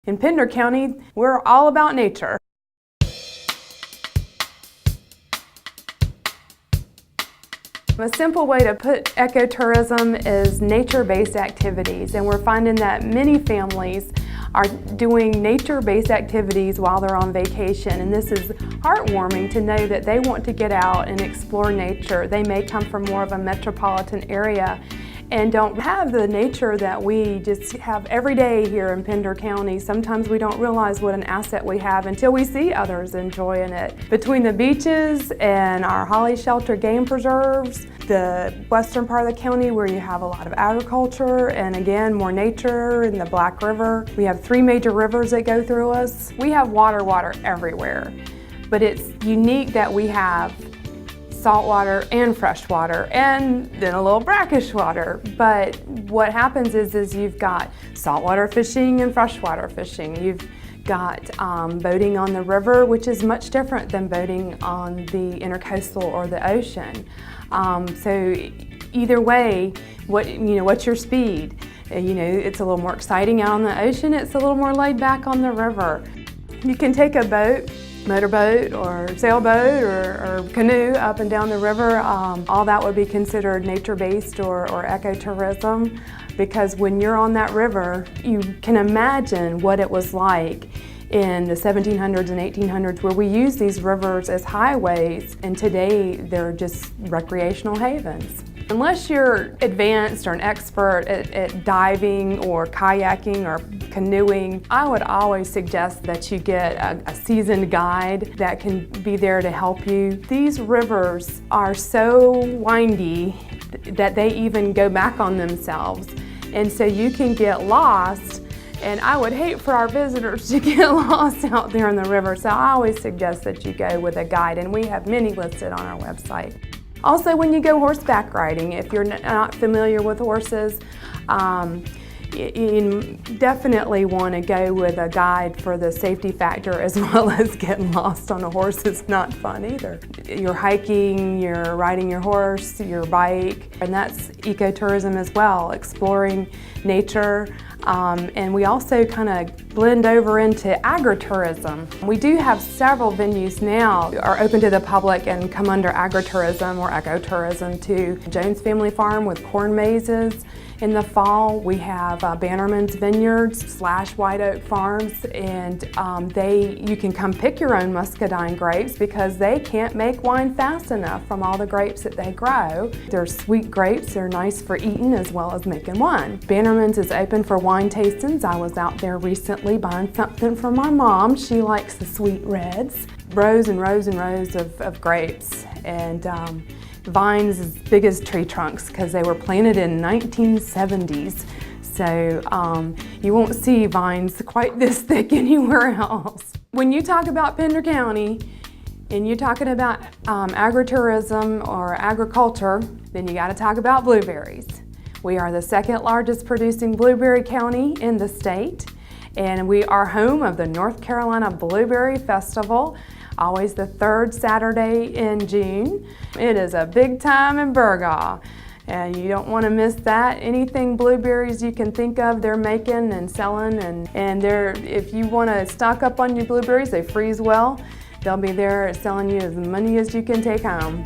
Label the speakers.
Speaker 1: In Pender County, we're all about nature. A simple way to put ecotourism is nature-based activities, and we're finding that many families are doing nature-based activities while they're on vacation, and this is heartwarming to know that they want to get out and explore nature. They may come from more of a metropolitan area and don't have the nature that we just have every day here in Pender County. Sometimes we don't realize what an asset we have until we see others enjoying it. Between the beaches and our Holly Shelter game preserves, the western part of the county where you have a lot of agriculture and again more nature in the Black River. We have 3 major rivers that go through us. We have water everywhere, but it's unique that we have saltwater and freshwater, and then a little brackish water. But what happens is you've got saltwater fishing and freshwater fishing. You've got boating on the river, which is much different than boating on the intracoastal or the ocean. So either way, what's your speed? It's a little more exciting out on the ocean. It's a little more laid back on the river. You can take a boat, motorboat or sailboat or canoe up and down the river. All that would be considered nature-based or ecotourism, because when you're on that river, you can imagine what it was like in the 1700s and 1800s where we used these rivers as highways, and today they're just recreational havens. Unless you're advanced or an expert at diving or kayaking or canoeing, I would always suggest that you get a seasoned guide that can be there to help you. These rivers are so windy that they even go back on themselves, and so you can get lost. And I would hate for our visitors to get lost out there in the river, so I always suggest that you go with a guide, and we have many listed on our website. Also, when you go horseback riding, if you're not familiar with horses, you definitely want to go with a guide for the safety factor, as well as getting lost on a horse is not fun either. You're hiking, you're riding your horse, your bike, and that's ecotourism as well, exploring nature. And we also kind of blend over into agritourism. We do have several venues now that are open to the public and come under agritourism or ecotourism too. Jones Family Farm with corn mazes. In the fall, we have Bannerman's Vineyards / White Oak Farms, and you can come pick your own muscadine grapes because they can't make wine fast enough from all the grapes that they grow. They're sweet grapes, they're nice for eating as well as making wine. Bannerman's is open for wine tastings. I was out there recently buying something for my mom. She likes the sweet reds. Rows and rows and rows of grapes, and vines as big as tree trunks because they were planted in 1970s. So you won't see vines quite this thick anywhere else. When you talk about Pender County and you're talking about agritourism or agriculture, then you got to talk about blueberries. We are the 2nd largest producing blueberry county in the state, and we are home of the North Carolina Blueberry Festival, always the 3rd Saturday in June. It is a big time in Burgaw, and you don't want to miss that. Anything blueberries you can think of, they're making and selling, and if you want to stock up on your blueberries, they freeze well. They'll be there selling you as many as you can take home.